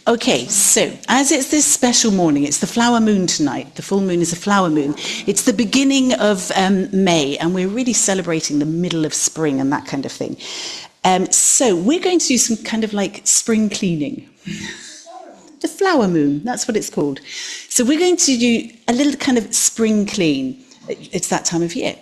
Okay, so as it's this special morning, it's the flower moon tonight. The full moon is a flower moon. It's the beginning of May, and we're really celebrating the middle of spring and that kind of thing. So we're going to do some kind of like spring cleaning. The flower moon, that's what it's called. So we're going to do a little kind of spring clean. It's that time of year,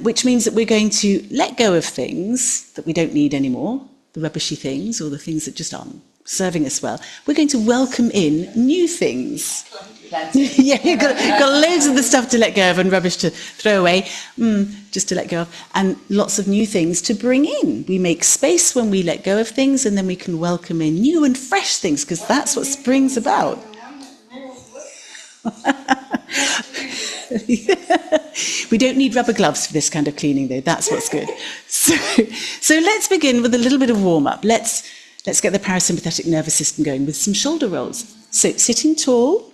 which means that we're going to let go of things that we don't need anymore, the rubbishy things or the things that just aren't serving us well. We're going to welcome in new things. Yeah, you've got loads of the stuff to let go of and rubbish to throw away, just to let go of, and lots of new things to bring in. We make space when we let go of things, and then we can welcome in new and fresh things, because that's what spring's about. We don't need rubber gloves for this kind of cleaning, though. That's what's good. So let's begin with a little bit of warm-up. Let's get the parasympathetic nervous system going with some shoulder rolls. So sitting tall,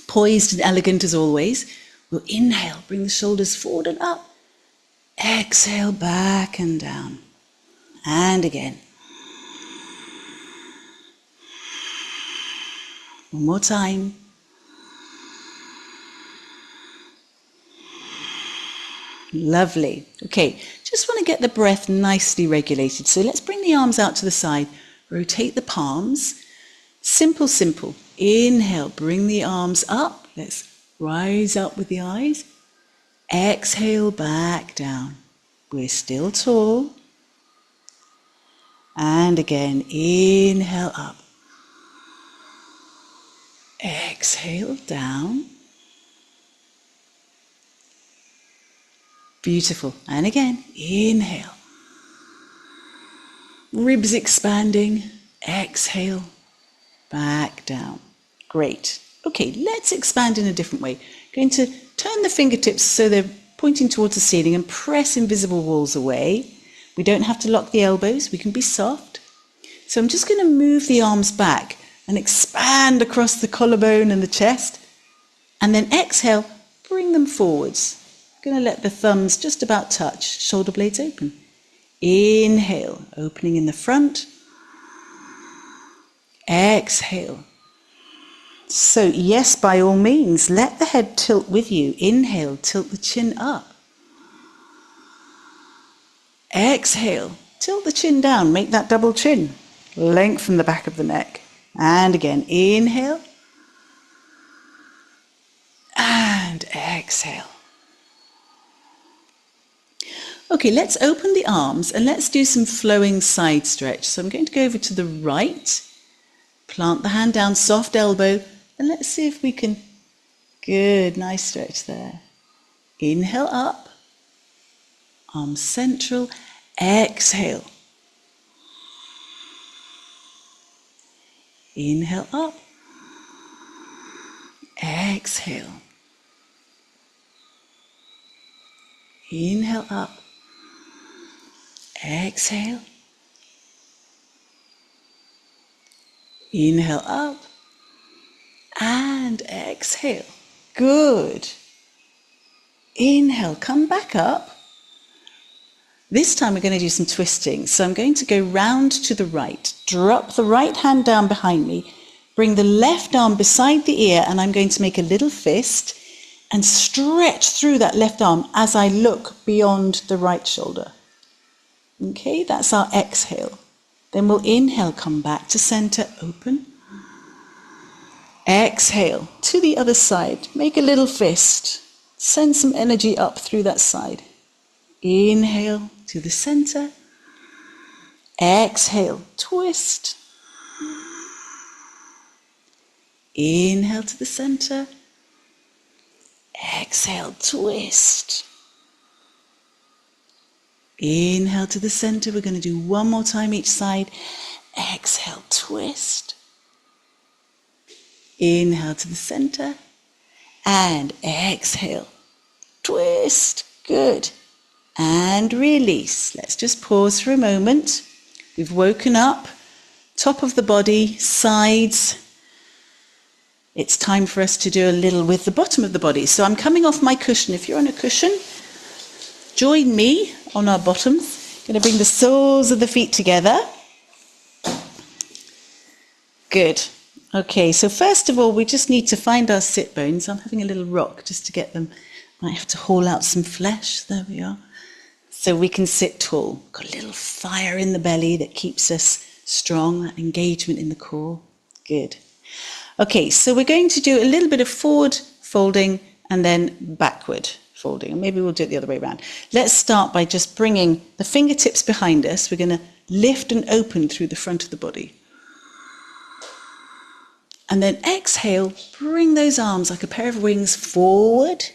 poised and elegant as always. We'll inhale, bring the shoulders forward and up. Exhale, back and down. And again. One more time. Lovely. Okay, just want to get the breath nicely regulated. So let's bring the arms out to the side. Rotate the palms. Simple, simple. Inhale, bring the arms up. Let's rise up with the eyes. Exhale, back down. We're still tall. And again, inhale up. Exhale, down. Beautiful. And again, inhale. Ribs expanding. Exhale. Back down. Great. Okay, let's expand in a different way. Going to turn the fingertips so they're pointing towards the ceiling and press invisible walls away. We don't have to lock the elbows. We can be soft. So I'm just going to move the arms back and expand across the collarbone and the chest. And then exhale, bring them forwards. Going to let the thumbs just about touch, shoulder blades open. Inhale, opening in the front. Exhale. So yes, by all means, let the head tilt with you. Inhale, tilt the chin up. Exhale, tilt the chin down, make that double chin. Lengthen the back of the neck. And again, inhale. And exhale. Okay, let's open the arms and let's do some flowing side stretch. So I'm going to go over to the right, plant the hand down, soft elbow, and let's see if we can, good, nice stretch there. Inhale up, arms central, exhale. Inhale up, exhale. Inhale up. Exhale. Inhale up. And exhale. Good. Inhale, come back up. This time we're going to do some twisting. So I'm going to go round to the right. Drop the right hand down behind me. Bring the left arm beside the ear, and I'm going to make a little fist and stretch through that left arm as I look beyond the right shoulder. Okay, that's our exhale. Then we'll inhale, come back to center, open. Exhale to the other side. Make a little fist. Send some energy up through that side. Inhale to the center. Exhale, twist. Inhale to the center. Exhale, twist. Inhale to the center. We're going to do one more time each side. Exhale, twist. Inhale to the center. And exhale, twist. Good. And release. Let's just pause for a moment. We've woken up. Top of the body, sides. It's time for us to do a little with the bottom of the body. So I'm coming off my cushion. If you're on a cushion, join me on our bottoms. Going to bring the soles of the feet together. Good. Okay, so first of all, we just need to find our sit bones. I'm having a little rock just to get them. Might have to haul out some flesh. There we are. So we can sit tall. Got a little fire in the belly that keeps us strong, that engagement in the core. Good. Okay, so we're going to do a little bit of forward folding and then backward folding. And maybe we'll do it the other way around. Let's start by just bringing the fingertips behind us. We're going to lift and open through the front of the body. And then exhale, bring those arms like a pair of wings forward,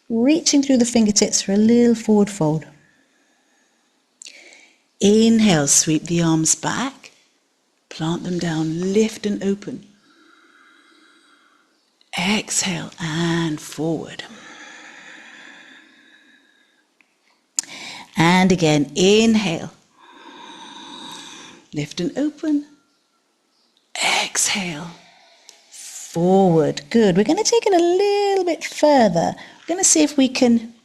reaching through the fingertips for a little forward fold. Inhale, sweep the arms back, plant them down, lift and open. Exhale and forward. And again, inhale, lift and open. Exhale, forward. Good. We're going to take it a little bit further. We're going to see if we can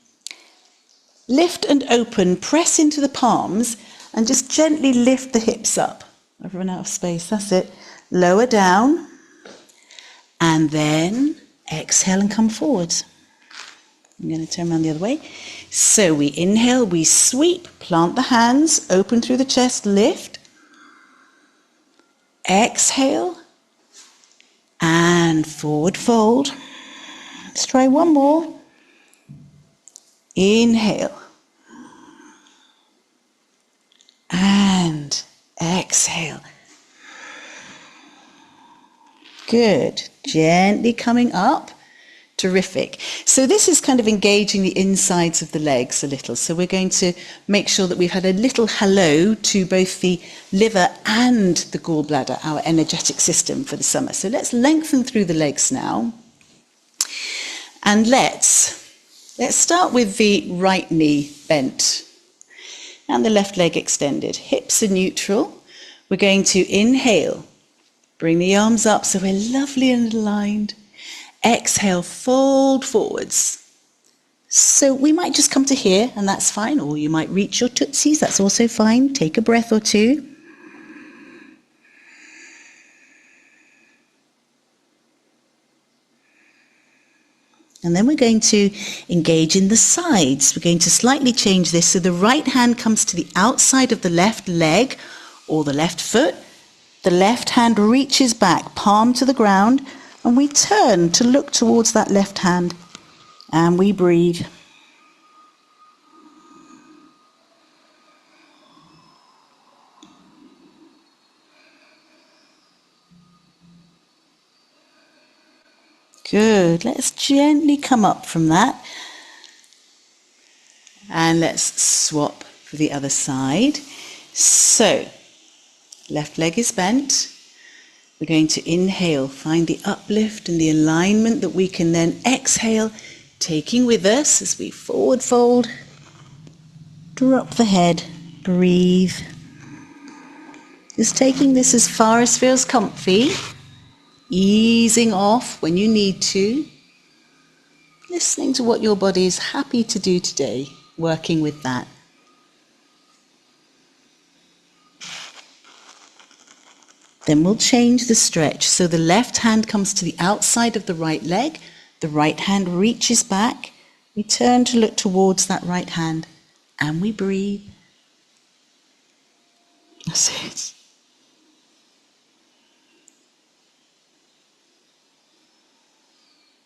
lift and open, press into the palms, and just gently lift the hips up. I've run out of space. That's it. Lower down. And then exhale and come forwards. I'm going to turn around the other way. So we inhale, we sweep, plant the hands, open through the chest, lift. Exhale. And forward fold. Let's try one more. Inhale. And exhale. Good. Gently coming up. Terrific. So this is kind of engaging the insides of the legs a little. So we're going to make sure that we've had a little hello to both the liver and the gallbladder, our energetic system for the summer. So let's lengthen through the legs now. And let's start with the right knee bent and the left leg extended. Hips are neutral. We're going to inhale. Bring the arms up so we're lovely and aligned. Exhale, fold forwards. So we might just come to here, and that's fine, or you might reach your tootsies, that's also fine. Take a breath or two. And then we're going to engage in the sides. We're going to slightly change this so the right hand comes to the outside of the left leg or the left foot. The left hand reaches back, palm to the ground, and we turn to look towards that left hand, and we breathe. Good. Let's gently come up from that. And let's swap for the other side. So, left leg is bent. We're going to inhale, find the uplift and the alignment that we can then exhale, taking with us as we forward fold, drop the head, breathe. Just taking this as far as feels comfy, easing off when you need to, listening to what your body is happy to do today, working with that. Then we'll change the stretch. So the left hand comes to the outside of the right leg. The right hand reaches back. We turn to look towards that right hand. And we breathe. That's it.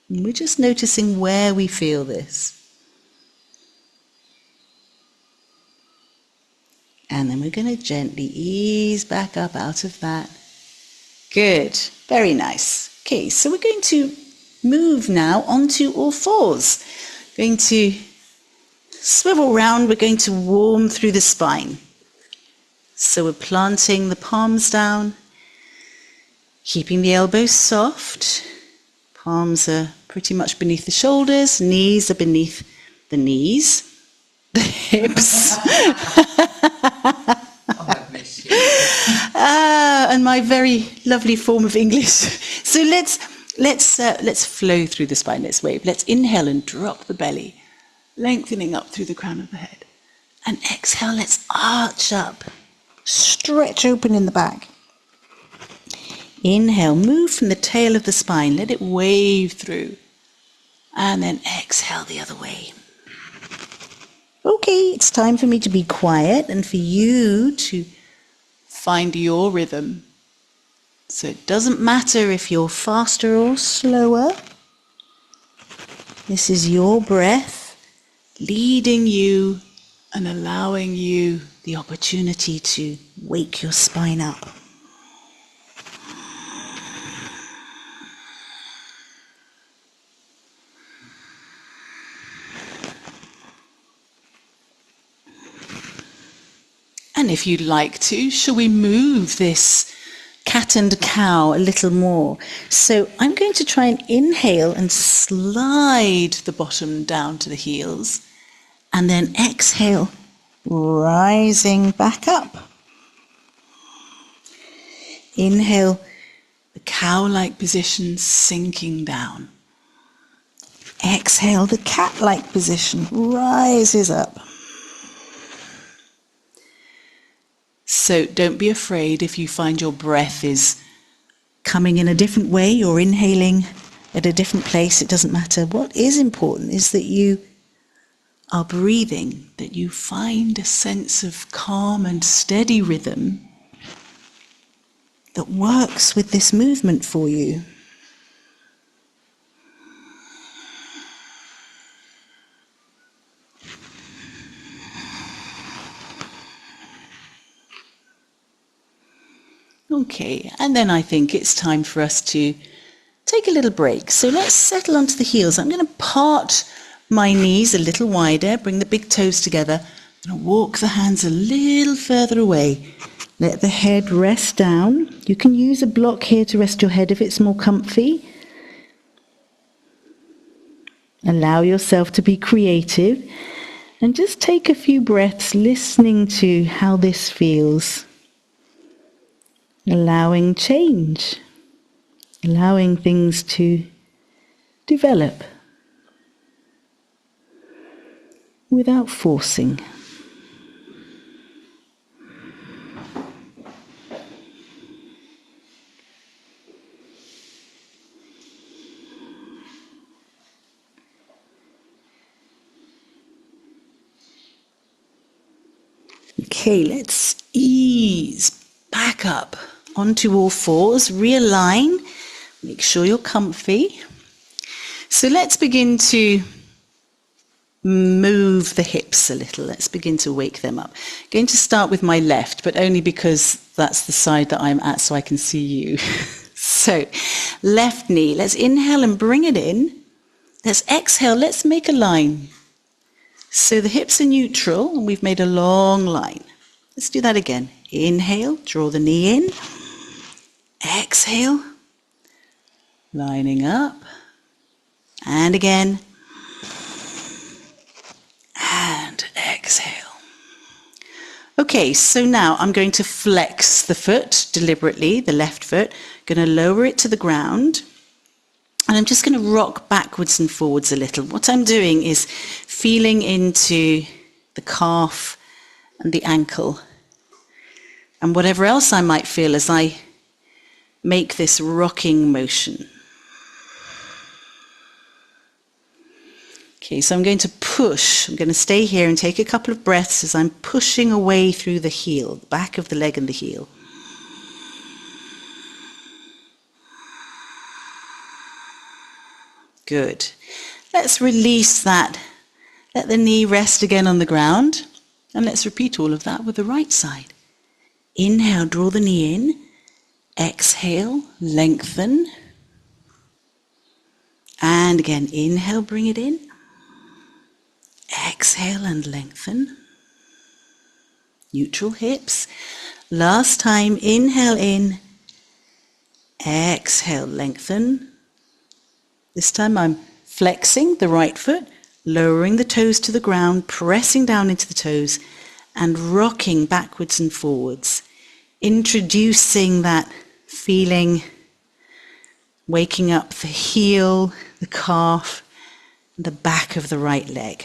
And we're just noticing where we feel this. And then we're going to gently ease back up out of that. Good. Very nice. Okay, so we're going to move now onto all fours. Going to swivel round. We're going to warm through the spine. So we're planting the palms down, keeping the elbows soft. Palms are pretty much beneath the shoulders. Knees are beneath the knees. The hips. And my very lovely form of English. So let's flow through the spine. Let's wave. Let's inhale and drop the belly, lengthening up through the crown of the head. And exhale. Let's arch up, stretch open in the back. Inhale, move from the tail of the spine, let it wave through. And then exhale the other way. Okay, it's time for me to be quiet and for you to find your rhythm. So it doesn't matter if you're faster or slower. This is your breath leading you and allowing you the opportunity to wake your spine up. And if you'd like to, shall we move this cat and cow a little more? So I'm going to try and inhale and slide the bottom down to the heels, and then exhale, rising back up. Inhale, the cow-like position sinking down. Exhale, the cat-like position rises up. So don't be afraid if you find your breath is coming in a different way, you're inhaling at a different place, it doesn't matter. What is important is that you are breathing, that you find a sense of calm and steady rhythm that works with this movement for you. Okay, and then I think it's time for us to take a little break. So let's settle onto the heels. I'm going to part my knees a little wider, bring the big toes together, and walk the hands a little further away. Let the head rest down. You can use a block here to rest your head if it's more comfy. Allow yourself to be creative and just take a few breaths listening to how this feels. Allowing change, allowing things to develop without forcing. Okay, let's ease back up onto all fours, realign, make sure you're comfy. So let's begin to move the hips a little. Let's begin to wake them up. Going to start with my left, but only because that's the side that I'm at so I can see you. So left knee, let's inhale and bring it in. Let's exhale, let's make a line. So the hips are neutral and we've made a long line. Let's do that again. Inhale, draw the knee in. Exhale, lining up. And again. And exhale. Okay, so now I'm going to flex the foot deliberately, the left foot. Going to lower it to the ground. And I'm just going to rock backwards and forwards a little. What I'm doing is feeling into the calf and the ankle and whatever else I might feel as I make this rocking motion. Okay, so I'm going to push. I'm going to stay here and take a couple of breaths as I'm pushing away through the heel, the back of the leg and the heel. Good. Let's release that. Let the knee rest again on the ground. And let's repeat all of that with the right side. Inhale, draw the knee in. Exhale, lengthen. And again, inhale, bring it in. Exhale and lengthen. Neutral hips. Last time, inhale in. Exhale, lengthen. This time I'm flexing the right foot, lowering the toes to the ground, pressing down into the toes, and rocking backwards and forwards. Introducing that feeling, waking up the heel, the calf, and the back of the right leg.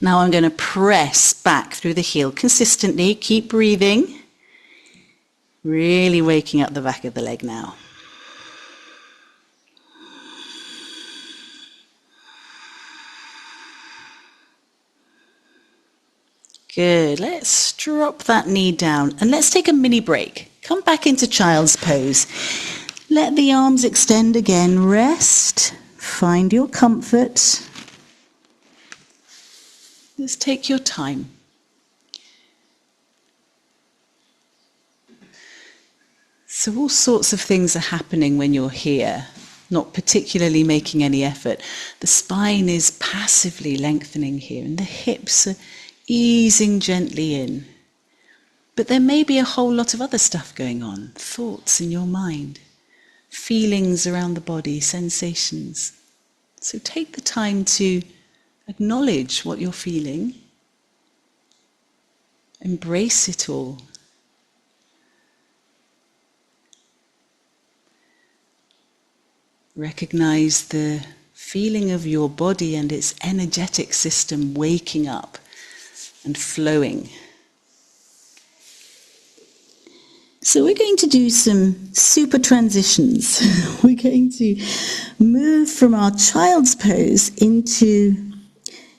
Now I'm going to press back through the heel consistently. Keep breathing. Really waking up the back of the leg now. Good. Let's drop that knee down and let's take a mini break. Come back into child's pose. Let the arms extend again. Rest. Find your comfort. Just take your time. So all sorts of things are happening when you're here, not particularly making any effort. The spine is passively lengthening here and the hips are easing gently in. But there may be a whole lot of other stuff going on, thoughts in your mind, feelings around the body, sensations. So take the time to acknowledge what you're feeling, embrace it all. Recognize the feeling of your body and its energetic system waking up and flowing. So we're going to do some super transitions. We're going to move from our child's pose into,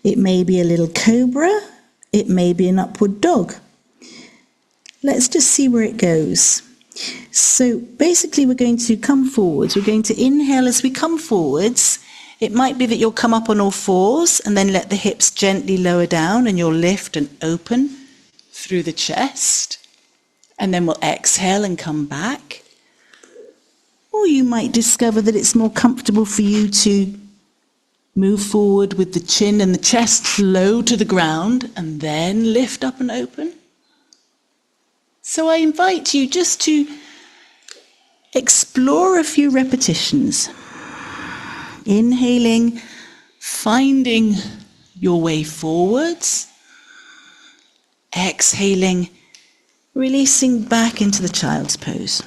it may be a little cobra, it may be an upward dog. Let's just see where it goes. So basically we're going to come forwards. We're going to inhale as we come forwards. It might be that you'll come up on all fours and then let the hips gently lower down and you'll lift and open through the chest. And then we'll exhale and come back. Or you might discover that it's more comfortable for you to move forward with the chin and the chest low to the ground and then lift up and open. So I invite you just to explore a few repetitions. Inhaling, finding your way forwards. Exhaling, releasing back into the child's pose.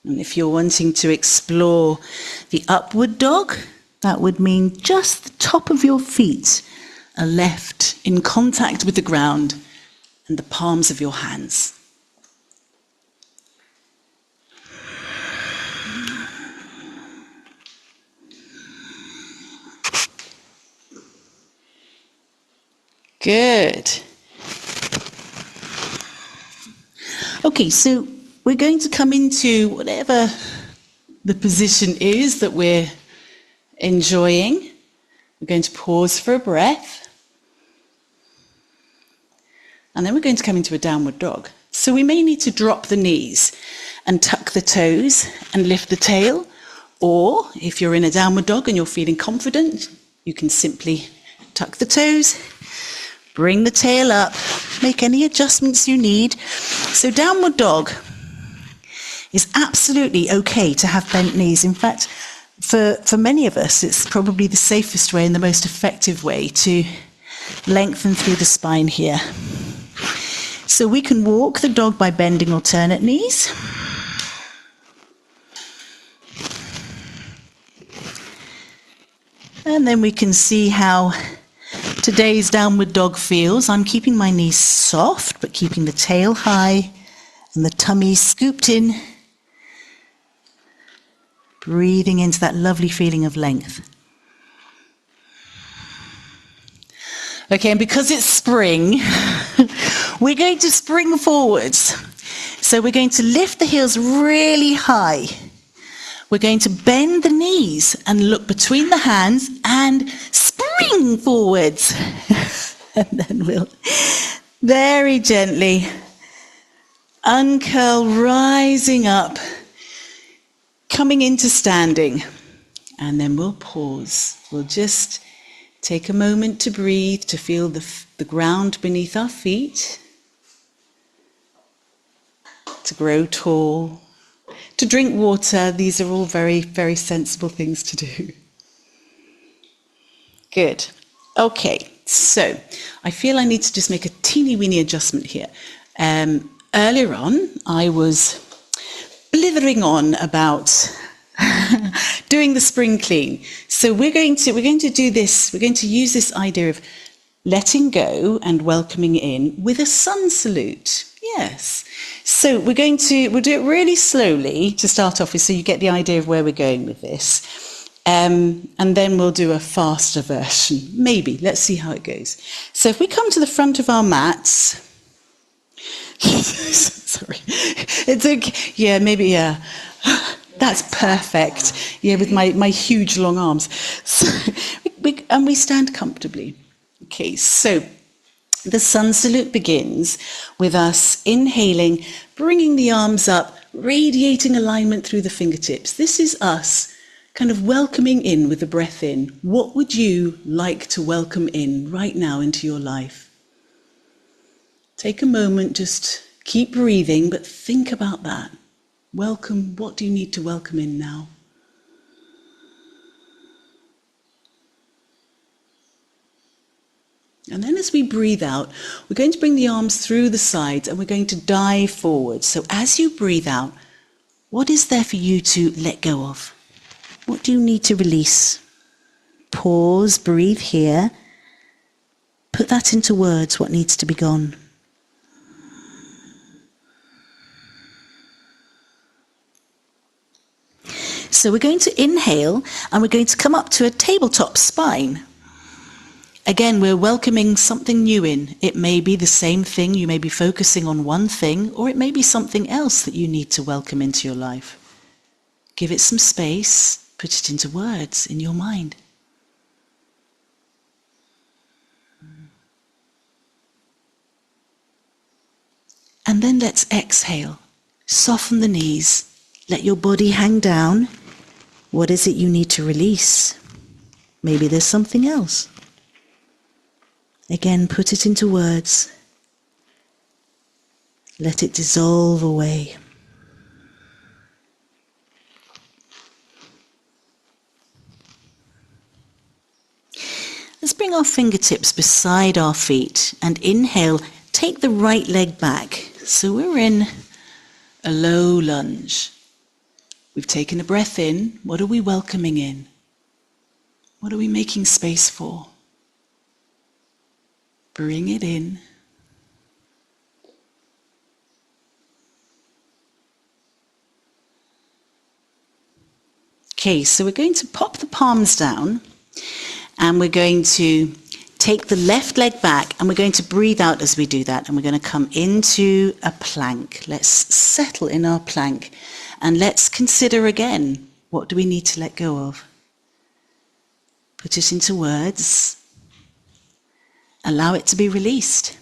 And if you're wanting to explore the upward dog, that would mean just the top of your feet are left in contact with the ground and the palms of your hands. Good. Okay, so we're going to come into whatever the position is that we're enjoying. We're going to pause for a breath. And then we're going to come into a downward dog. So we may need to drop the knees and tuck the toes and lift the tail. Or if you're in a downward dog and you're feeling confident, you can simply tuck the toes, bring the tail up, make any adjustments you need. So downward dog is absolutely okay to have bent knees. In fact, for many of us, it's probably the safest way and the most effective way to lengthen through the spine here. So we can walk the dog by bending alternate knees. And then we can see how today's downward dog feels. I'm keeping my knees soft, but keeping the tail high and the tummy scooped in. Breathing into that lovely feeling of length. Okay, and because it's spring, we're going to spring forwards. So we're going to lift the heels really high. We're going to bend the knees and look between the hands and spring forwards. And then we'll very gently uncurl, rising up, coming into standing. And then we'll pause. We'll just take a moment to breathe, to feel the ground beneath our feet, to grow tall, to drink water. These are all very, very sensible things to do. Good. Okay, so I feel I need to just make a teeny weeny adjustment here. Earlier on, I was blithering on about Doing the spring clean. So we're going to do this. We're going to use this idea of letting go and welcoming in with a sun salute. Yes. So we'll do it really slowly to start off with, so you get the idea of where we're going with this. And then we'll do a faster version. Maybe. Let's see how it goes. So if we come to the front of our mats. Sorry. It's okay. Yeah, maybe, yeah. That's perfect. Yeah, with my huge long arms. So, and we stand comfortably. Okay, so the sun salute begins with us inhaling, bringing the arms up, radiating alignment through the fingertips. This is us kind of welcoming in with the breath in. What would you like to welcome in right now into your life? Take a moment, just keep breathing, but think about that. Welcome, what do you need to welcome in now? And then as we breathe out, we're going to bring the arms through the sides and we're going to dive forward. So as you breathe out, what is there for you to let go of? What do you need to release? Pause, breathe here. Put that into words, what needs to be gone. So we're going to inhale and we're going to come up to a tabletop spine. Again, we're welcoming something new in. It may be the same thing, you may be focusing on one thing, or it may be something else that you need to welcome into your life. Give it some space, put it into words in your mind. And then let's exhale. Soften the knees. Let your body hang down. What is it you need to release? Maybe there's something else. Again, put it into words. Let it dissolve away. Let's bring our fingertips beside our feet and inhale. Take the right leg back. So we're in a low lunge. We've taken a breath in. What are we welcoming in? What are we making space for? Bring it in. Okay, so we're going to pop the palms down and we're going to take the left leg back and we're going to breathe out as we do that, and we're going to come into a plank. Let's settle in our plank and let's consider again, what do we need to let go of? Put it into words. Allow it to be released.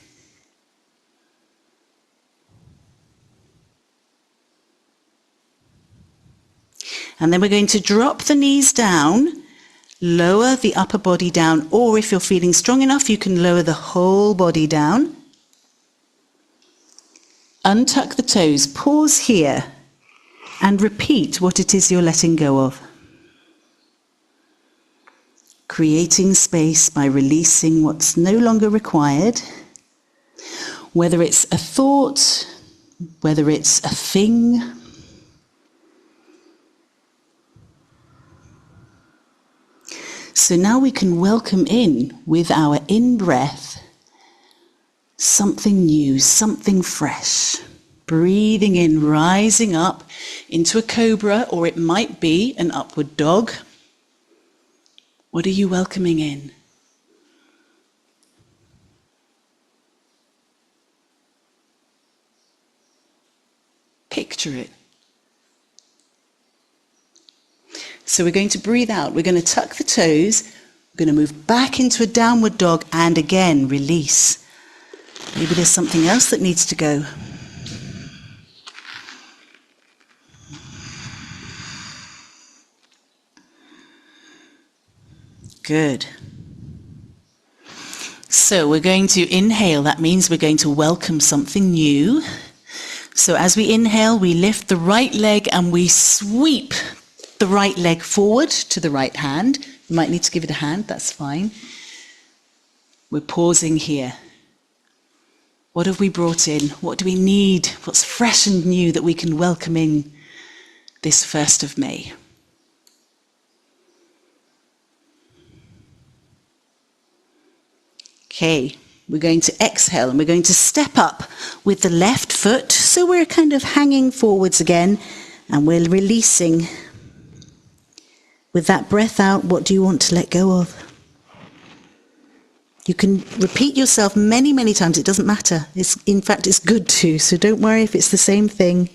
And then we're going to drop the knees down, lower the upper body down, or if you're feeling strong enough, you can lower the whole body down. Untuck the toes, pause here, and repeat what it is you're letting go of. Creating space by releasing what's no longer required, whether it's a thought, whether it's a thing. So now we can welcome in with our in-breath something new, something fresh. Breathing in, rising up into a cobra, or it might be an upward dog. What are you welcoming in? Picture it. So we're going to breathe out. We're going to tuck the toes. We're going to move back into a downward dog and again release. Maybe there's something else that needs to go. Good. So we're going to inhale. That means we're going to welcome something new. So as we inhale, we lift the right leg and we sweep the right leg forward to the right hand. You might need to give it a hand, that's fine. We're pausing here. What have we brought in? What do we need? What's fresh and new that we can welcome in this 1st of May? Okay, we're going to exhale and we're going to step up with the left foot. So we're kind of hanging forwards again and we're releasing. With that breath out, what do you want to let go of? You can repeat yourself many, many times. It doesn't matter. In fact, it's good to. So don't worry if it's the same thing.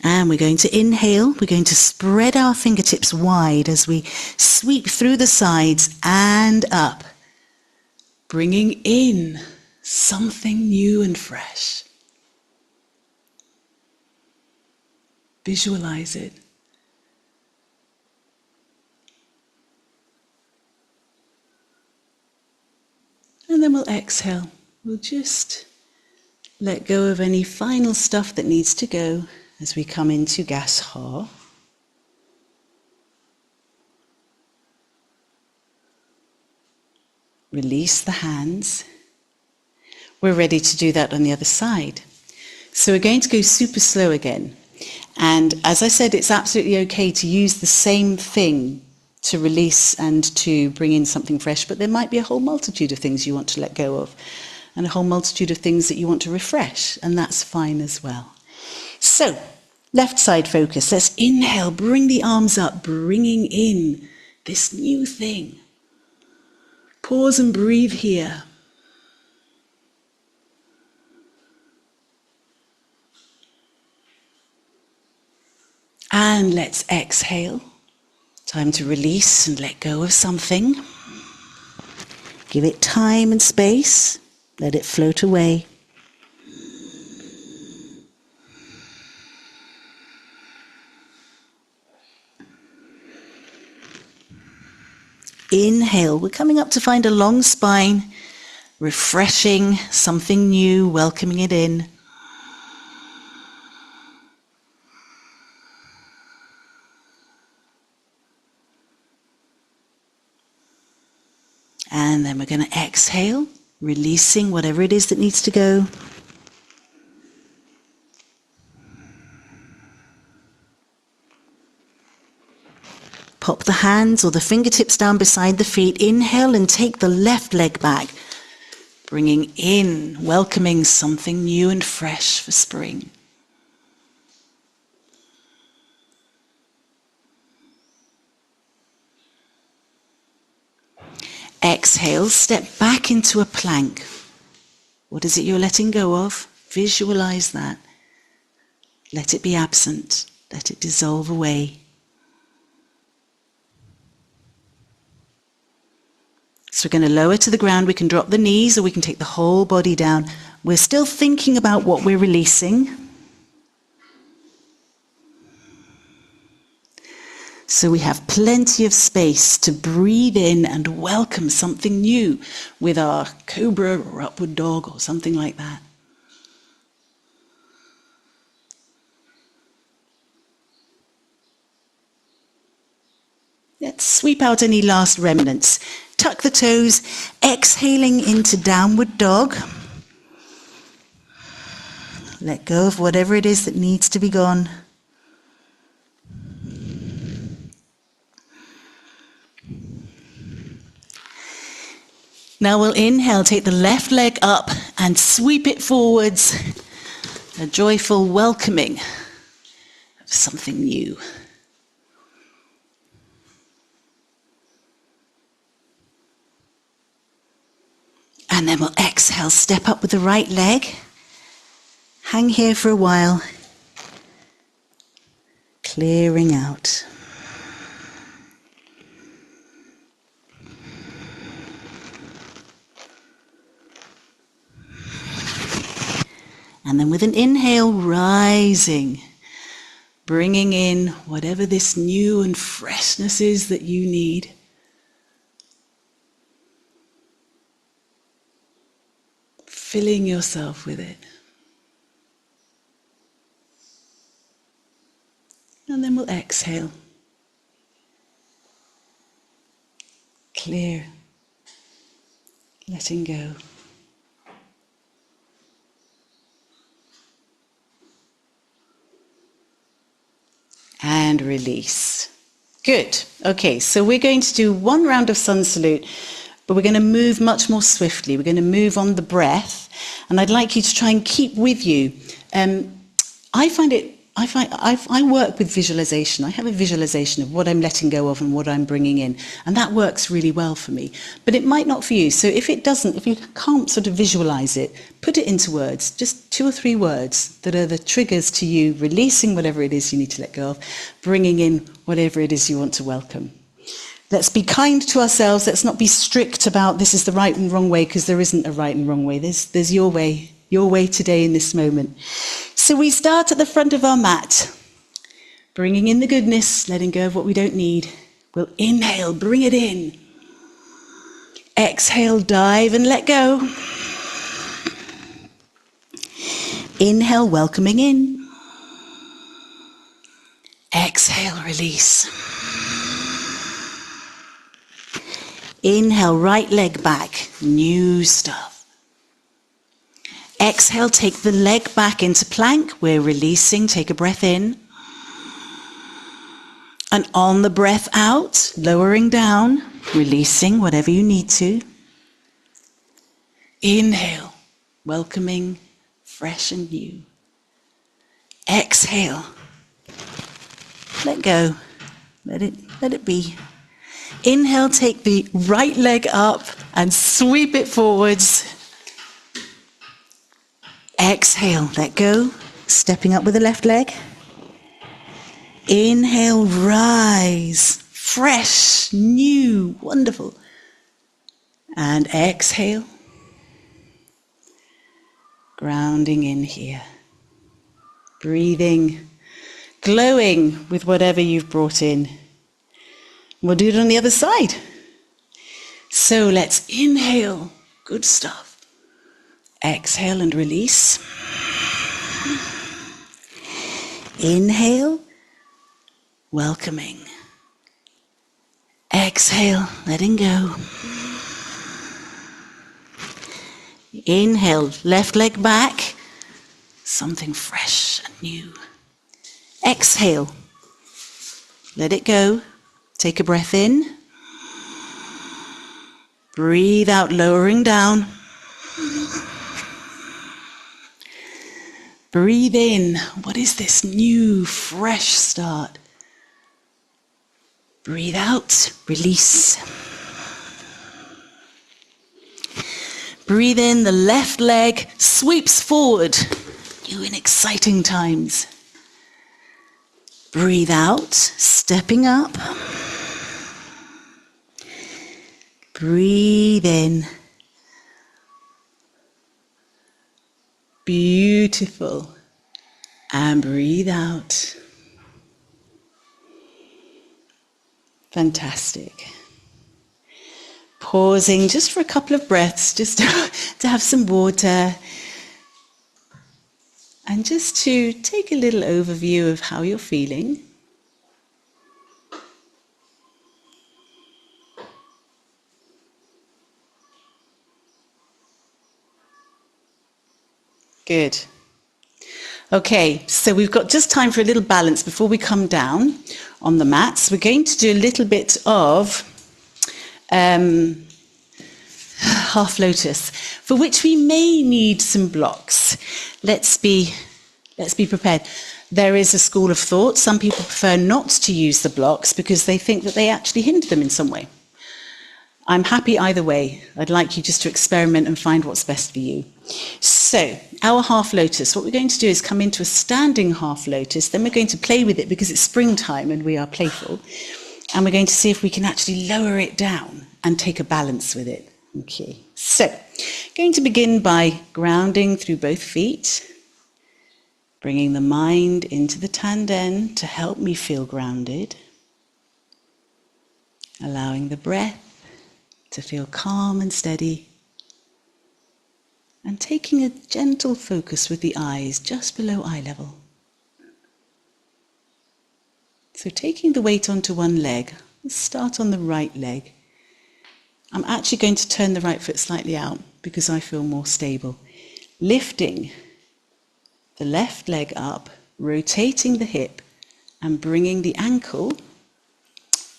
And we're going to inhale. We're going to spread our fingertips wide as we sweep through the sides and up. Bringing in something new and fresh. Visualize it. And then we'll exhale. We'll just let go of any final stuff that needs to go as we come into Gasha. Release the hands. We're ready to do that on the other side. So we're going to go super slow again. And as I said, it's absolutely okay to use the same thing to release and to bring in something fresh, but there might be a whole multitude of things you want to let go of and a whole multitude of things that you want to refresh, and that's fine as well. So, left side focus. Let's inhale, bring the arms up, bringing in this new thing. Pause and breathe here. And let's exhale. Time to release and let go of something. Give it time and space. Let it float away. Inhale. We're coming up to find a long spine, refreshing, something new, welcoming it in. And then we're going to exhale, releasing whatever it is that needs to go. Pop the hands or the fingertips down beside the feet. Inhale and take the left leg back. Bringing in, welcoming something new and fresh for spring. Exhale, step back into a plank. What is it you're letting go of? Visualize that. Let it be absent. Let it dissolve away. So we're going to lower to the ground. We can drop the knees or we can take the whole body down. We're still thinking about what we're releasing. So we have plenty of space to breathe in and welcome something new with our cobra or upward dog or something like that. Let's sweep out any last remnants. Tuck the toes, exhaling into downward dog. Let go of whatever it is that needs to be gone. Now we'll inhale, take the left leg up and sweep it forwards. A joyful welcoming of something new. And then we'll exhale, step up with the right leg. Hang here for a while. Clearing out. And then with an inhale, rising, bringing in whatever this new and freshness is that you need. Filling yourself with it. And then we'll exhale. Clear. Letting go. And release. Good. Okay, so we're going to do one round of sun salute, but we're going to move much more swiftly. We're going to move on the breath, and I'd like you to try and keep with you. I work with visualization. I have a visualization of what I'm letting go of and what I'm bringing in, and that works really well for me. But it might not for you. So if you can't sort of visualize it, put it into words, just 2 or 3 words that are the triggers to you releasing whatever it is you need to let go of, bringing in whatever it is you want to welcome. Let's be kind to ourselves. Let's not be strict about this is the right and wrong way, because there isn't a right and wrong way. There's your way today in this moment. So we start at the front of our mat, bringing in the goodness, letting go of what we don't need. We'll inhale, bring it in. Exhale, dive and let go. Inhale, welcoming in. Exhale, release. Inhale, right leg back, new stuff. Exhale, take the leg back into plank. We're releasing, take a breath in. And on the breath out, lowering down, releasing whatever you need to. Inhale, welcoming, fresh and new. Exhale, let go, let it be. Inhale, take the right leg up and sweep it forwards. Exhale, let go, stepping up with the left leg. Inhale, rise, fresh, new, wonderful. And exhale, grounding in here. Breathing, glowing with whatever you've brought in. We'll do it on the other side. So let's inhale, good stuff. Exhale and release. Inhale, welcoming. Exhale, letting go. Inhale, left leg back, something fresh and new. Exhale, let it go. Take a breath in. Breathe out, lowering down. Breathe in. What is this new, fresh start? Breathe out, release. Breathe in, the left leg sweeps forward. New and exciting times. Breathe out, stepping up. Breathe in. Beautiful. And breathe out. Fantastic. Pausing just for a couple of breaths, just to have some water. And just to take a little overview of how you're feeling. Good. Okay, so we've got just time for a little balance before we come down on the mats. We're going to do a little bit of half lotus, for which we may need some blocks. Let's be prepared. There is a school of thought. Some people prefer not to use the blocks because they think that they actually hinder them in some way. I'm happy either way. I'd like you just to experiment and find what's best for you. So, our half lotus, what we're going to do is come into a standing half lotus, then we're going to play with it because it's springtime and we are playful, and we're going to see if we can actually lower it down and take a balance with it. Okay, so, going to begin by grounding through both feet, bringing the mind into the tanden to help me feel grounded, allowing the breath to feel calm and steady, and taking a gentle focus with the eyes just below eye level. So taking the weight onto one leg, let's start on the right leg. I'm actually going to turn the right foot slightly out because I feel more stable. Lifting the left leg up, rotating the hip and bringing the ankle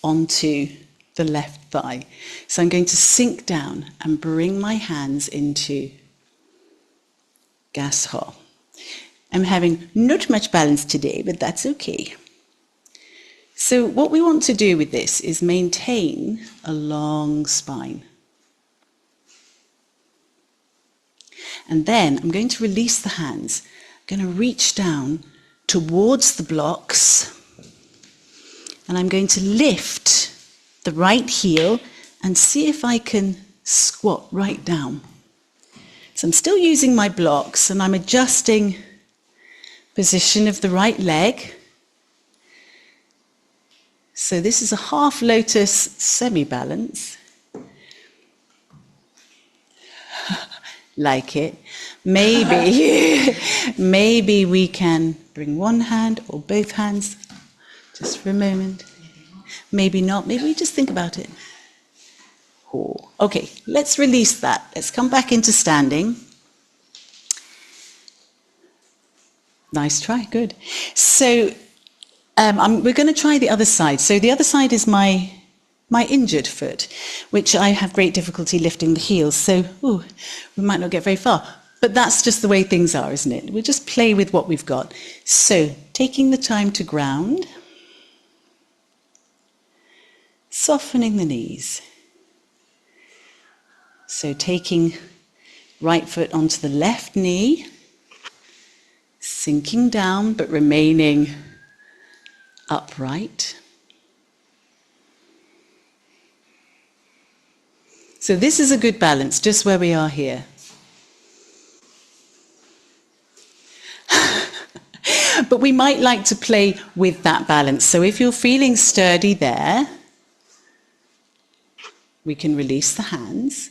onto the left thigh. So I'm going to sink down and bring my hands into Gasho. I'm having not much balance today, but that's okay. So what we want to do with this is maintain a long spine. And then I'm going to release the hands. I'm going to reach down towards the blocks, and I'm going to lift the right heel and see if I can squat right down. So I'm still using my blocks, and I'm adjusting position of the right leg. So this is a half lotus semi-balance. Like it. Maybe we can bring one hand or both hands just for a moment. Maybe not. Maybe we just think about it. Oh. Okay, let's release that. Let's come back into standing. Nice try, good. So we're going to try the other side. So the other side is my injured foot, which I have great difficulty lifting the heels. So we might not get very far. But that's just the way things are, isn't it? We'll just play with what we've got. So taking the time to ground, softening the knees. So taking right foot onto the left knee, sinking down but remaining upright. So this is a good balance, just where we are here. But we might like to play with that balance. So if you're feeling sturdy there, we can release the hands,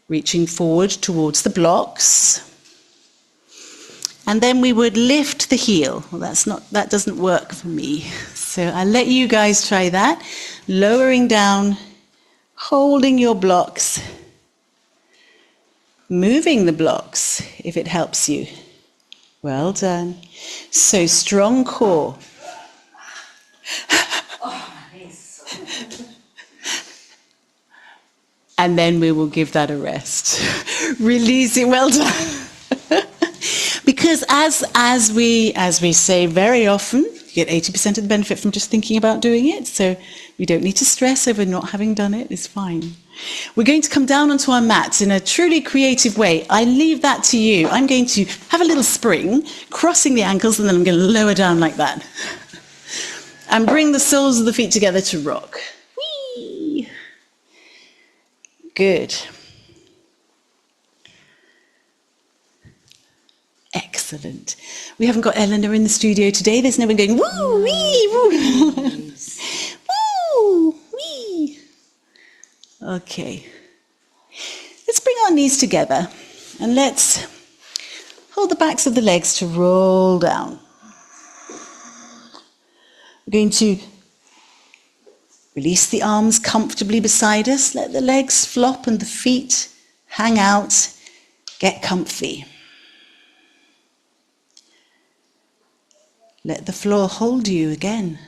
reaching forward towards the blocks. And then we would lift the heel. Well, that doesn't work for me. So I'll let you guys try that. Lowering down, holding your blocks, moving the blocks if it helps you. Well done. So strong core. And then we will give that a rest. Release it. Well done. Because as we say very often, you get 80% of the benefit from just thinking about doing it. So we don't need to stress over not having done it. It's fine. We're going to come down onto our mats in a truly creative way. I leave that to you. I'm going to have a little spring, crossing the ankles, and then I'm going to lower down like that. And bring the soles of the feet together to rock. Whee! Good. Excellent. We haven't got Eleanor in the studio today. There's no one going, woo, wee, woo. Woo, wee. Okay. Let's bring our knees together and let's hold the backs of the legs to roll down. We're going to release the arms comfortably beside us. Let the legs flop and the feet hang out. Get comfy. Let the floor hold you again.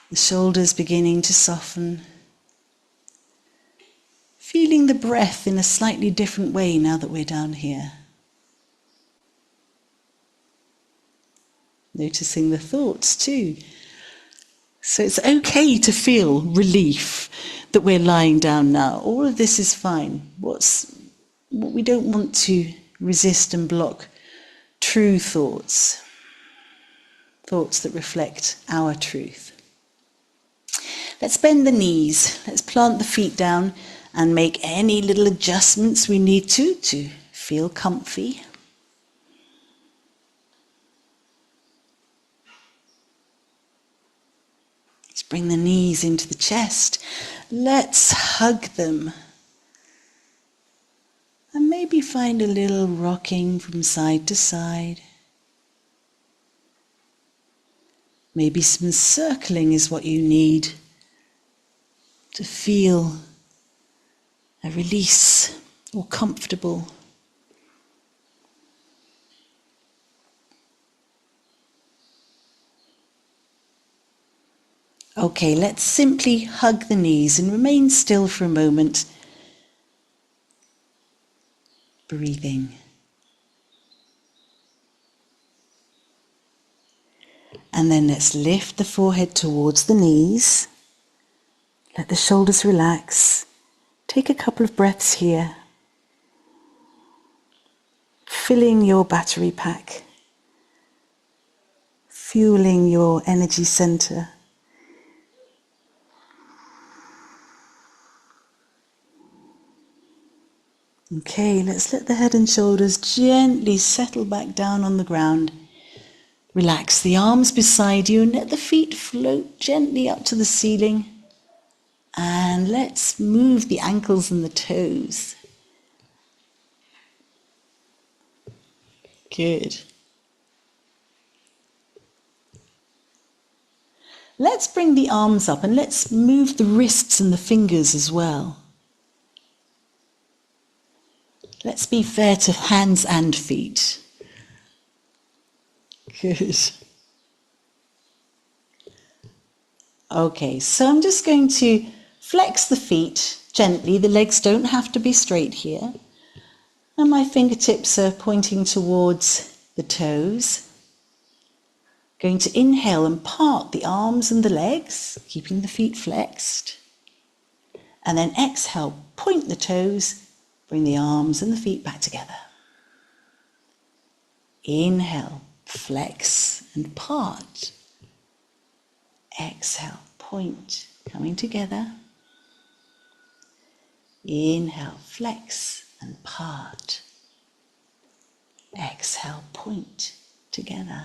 The shoulders beginning to soften. Feeling the breath in a slightly different way now that we're down here. Noticing the thoughts too. So it's okay to feel relief that we're lying down now. All of this is fine. What we don't want to resist and block true thoughts. Thoughts that reflect our truth. Let's bend the knees. Let's plant the feet down and make any little adjustments we need to feel comfy. Let's bring the knees into the chest. Let's hug them. And maybe find a little rocking from side to side. Maybe some circling is what you need to feel a release or comfortable. Okay, let's simply hug the knees and remain still for a moment. Breathing. And then let's lift the forehead towards the knees. Let the shoulders relax. Take a couple of breaths here. Filling your battery pack. Fueling your energy center. Okay, let's let the head and shoulders gently settle back down on the ground. Relax the arms beside you and let the feet float gently up to the ceiling. And let's move the ankles and the toes. Good. Let's bring the arms up and let's move the wrists and the fingers as well. Let's be fair to hands and feet. Good. Okay, so I'm just going to flex the feet gently. The legs don't have to be straight here. And my fingertips are pointing towards the toes. Going to inhale and part the arms and the legs, keeping the feet flexed. And then exhale, point the toes, bring the arms and the feet back together. Inhale, flex and part. Exhale, point, coming together. Inhale, flex and part. Exhale, point, together.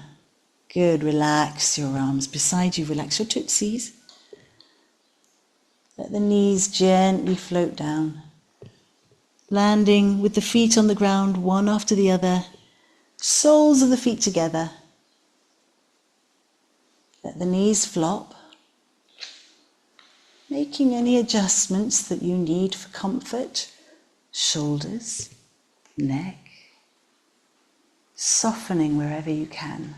Good, relax your arms beside you, relax your tootsies. Let the knees gently float down. Landing with the feet on the ground, one after the other. Soles of the feet together. Let the knees flop. Making any adjustments that you need for comfort. Shoulders, neck. Softening wherever you can.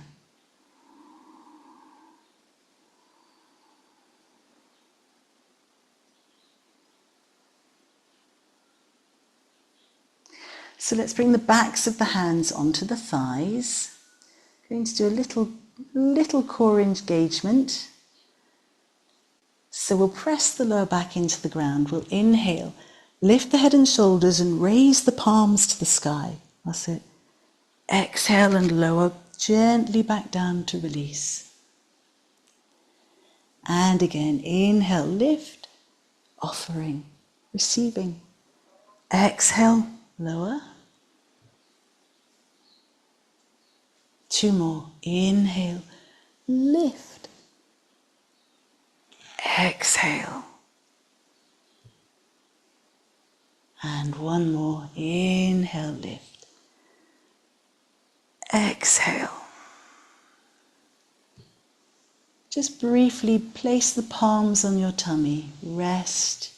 So let's bring the backs of the hands onto the thighs. Going to do a little core engagement. So we'll press the lower back into the ground. We'll inhale, lift the head and shoulders and raise the palms to the sky. That's it. Exhale and lower gently back down to release. And again, inhale, lift, offering, receiving. Exhale, lower. 2 more. Inhale, lift. Exhale. And 1 more. Inhale, lift. Exhale. Just briefly place the palms on your tummy. Rest,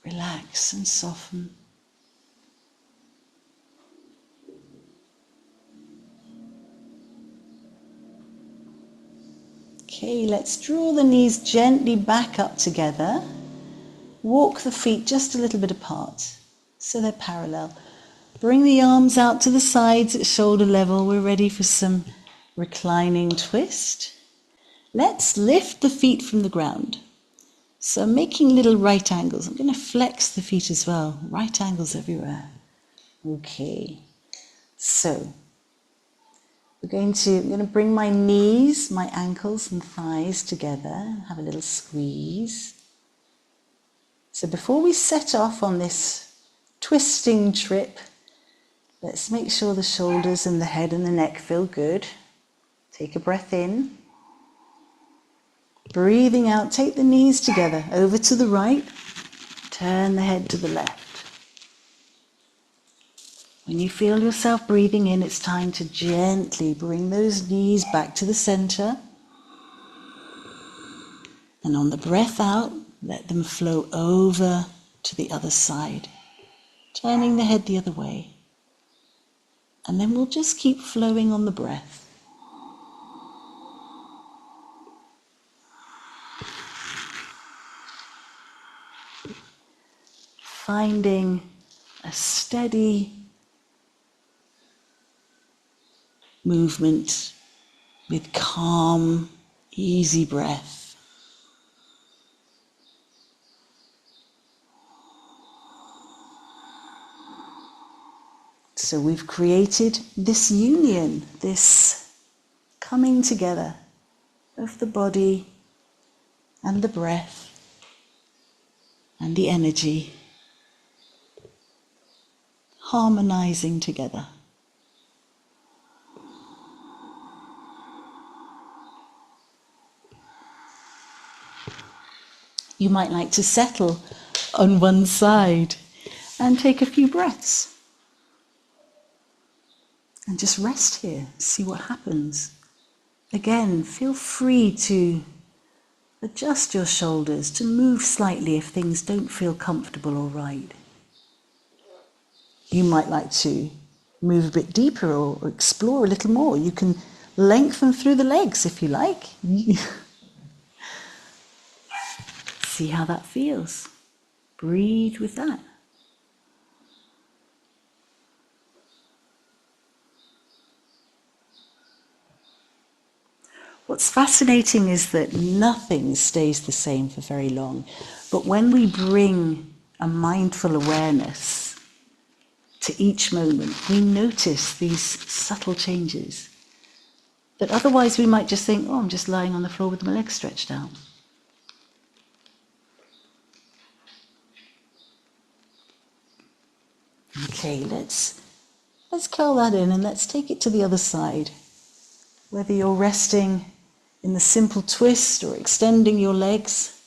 relax and soften. Okay, let's draw the knees gently back up together. Walk the feet just a little bit apart so they're parallel. Bring the arms out to the sides at shoulder level. We're ready for some reclining twist. Let's lift the feet from the ground. So making little right angles. I'm going to flex the feet as well. Right angles everywhere. Okay. So I'm going to bring my knees, my ankles and thighs together. Have a little squeeze. So before we set off on this twisting trip, let's make sure the shoulders and the head and the neck feel good. Take a breath in. Breathing out, take the knees together, over to the right, turn the head to the left. When you feel yourself breathing in, it's time to gently bring those knees back to the center. And on the breath out, let them flow over to the other side, turning the head the other way. And then we'll just keep flowing on the breath. finding a steady movement with calm, easy breath. So we've created this union, this coming together of the body and the breath and the energy, harmonizing together. You might like to settle on one side and take a few breaths. And just rest here, see what happens. Again, feel free to adjust your shoulders, to move slightly if things don't feel comfortable or right. You might like to move a bit deeper or explore a little more. You can lengthen through the legs if you like. See how that feels. Breathe with that. What's fascinating is that nothing stays the same for very long. But when we bring a mindful awareness to each moment, we notice these subtle changes that otherwise we might just think, oh, I'm just lying on the floor with my legs stretched out. Okay, let's curl that in and let's take it to the other side. Whether you're resting in the simple twist or extending your legs,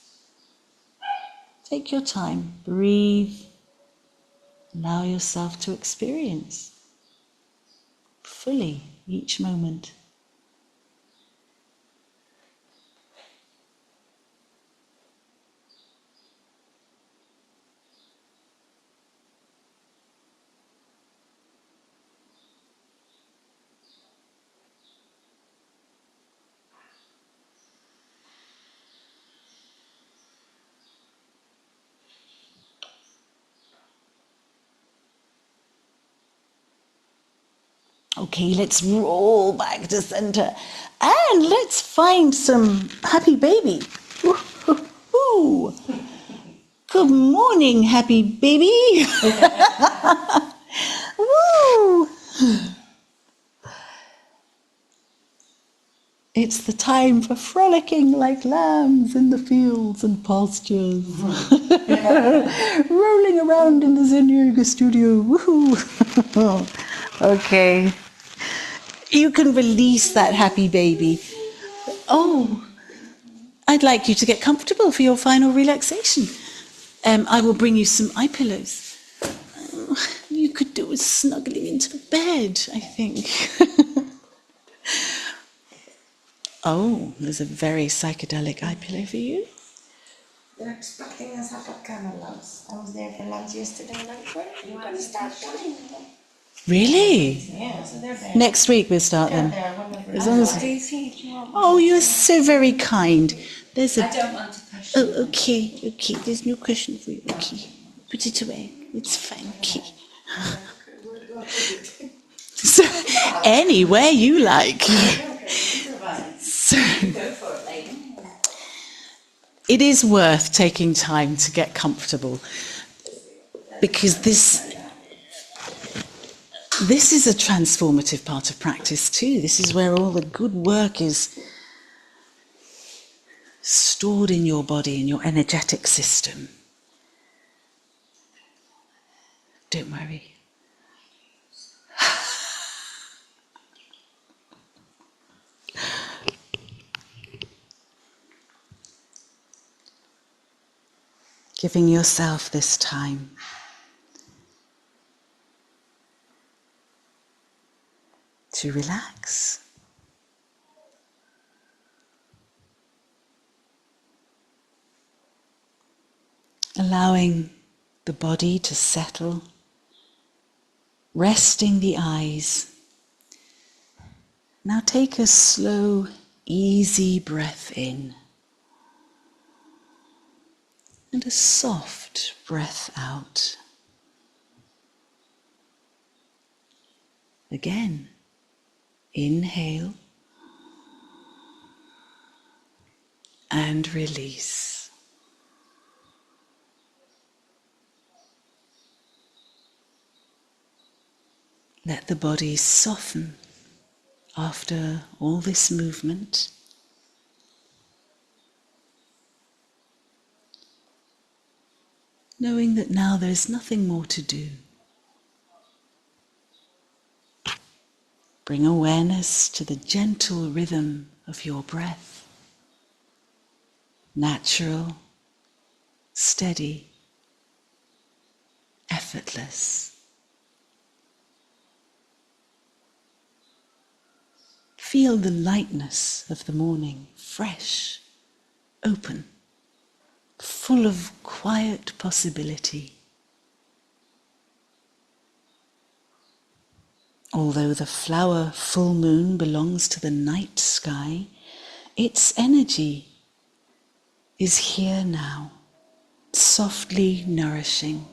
take your time, breathe, allow yourself to experience fully each moment. Okay, let's roll back to center and let's find some happy baby. Woo-hoo-hoo. Good morning, happy baby. Woo! It's the time for frolicking like lambs in the fields and pastures. Rolling around in the Zen Yoga studio. Woohoo! Okay. You can release that happy baby. Oh, I'd like you to get comfortable for your final relaxation. I will bring you some eye pillows. You could do with snuggling into bed, I think. Oh, there's a very psychedelic eye pillow for you. They're expecting us at Camelot. I was there for lunch yesterday night. We're going to start doing them. Really? Yeah, so they're there. Next week we'll start them. As long as... Oh, you're so very kind. There's a... I don't want to question. Oh, okay. There's no question for you. Okay, put it away. It's fine. Okay. So, anywhere you like. So, it is worth taking time to get comfortable because this is a transformative part of practice too. This is where all the good work is stored in your body, in your energetic system. Don't worry. Giving yourself this time. To relax. Allowing the body to settle, resting the eyes. Now take a slow, easy breath in. and a soft breath out. Again, inhale and release. Let the body soften after all this movement. Knowing that now there is nothing more to do. Bring awareness to the gentle rhythm of your breath. Natural, steady, effortless. Feel the lightness of the morning, fresh, open, full of quiet possibility. Although the flower full moon belongs to the night sky, its energy is here now, softly nourishing,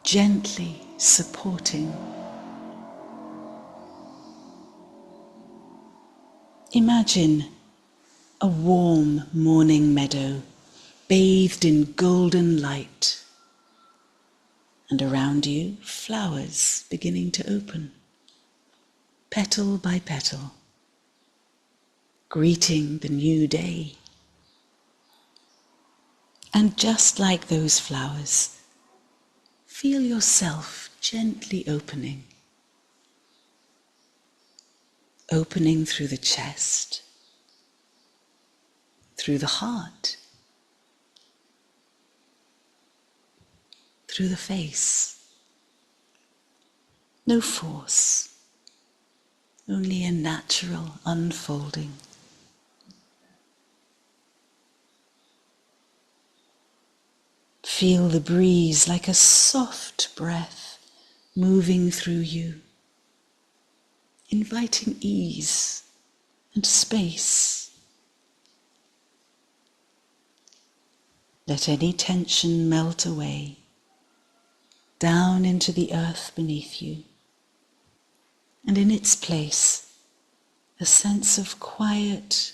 gently supporting. Imagine a warm morning meadow bathed in golden light, and around you flowers beginning to open, petal by petal, greeting the new day. And just like those flowers, feel yourself gently opening through the chest, through the heart, through the face. No force, only a natural unfolding. Feel the breeze like a soft breath moving through you, inviting ease and space. Let any tension melt away, down into the earth beneath you, and in its place, a sense of quiet,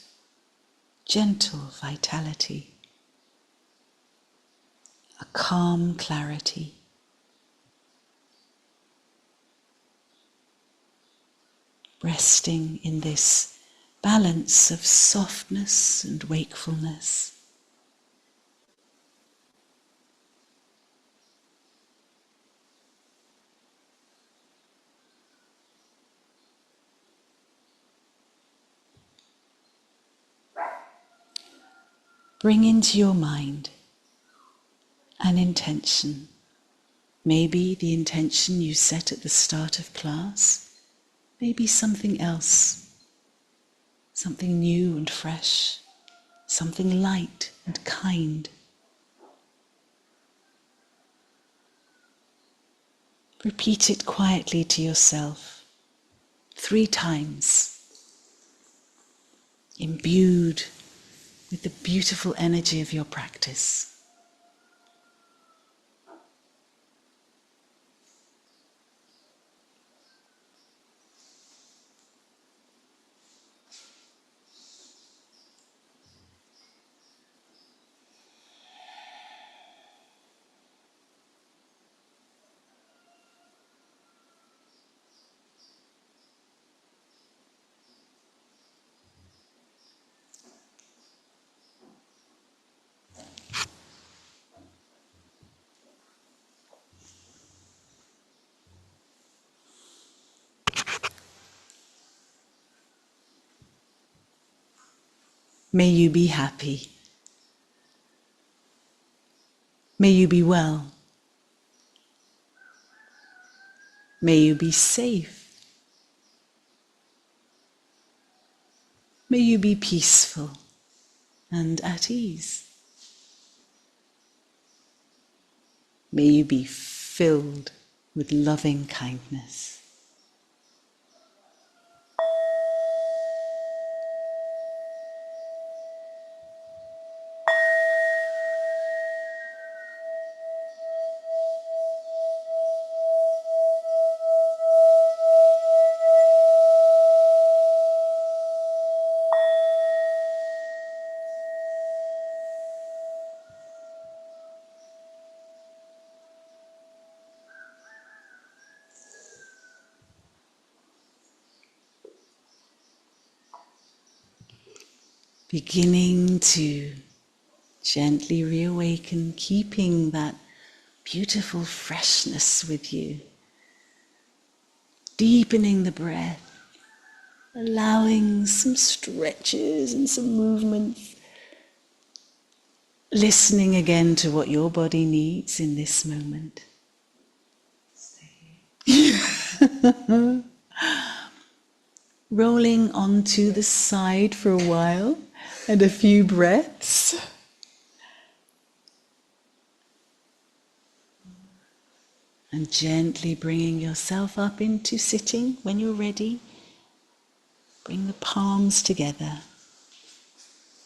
gentle vitality, a calm clarity. Resting in this balance of softness and wakefulness. Bring into your mind an intention. Maybe the intention you set at the start of class, maybe something else, something new and fresh, something light and kind. Repeat it quietly to yourself 3 times, imbued with the beautiful energy of your practice. May you be happy. May you be well. May you be safe. May you be peaceful and at ease. May you be filled with loving kindness. beginning to gently reawaken, keeping that beautiful freshness with you. Deepening the breath, allowing some stretches and some movements. Listening again to what your body needs in this moment. Rolling onto the side for a while and a few breaths. And gently bringing yourself up into sitting when you're ready. Bring the palms together.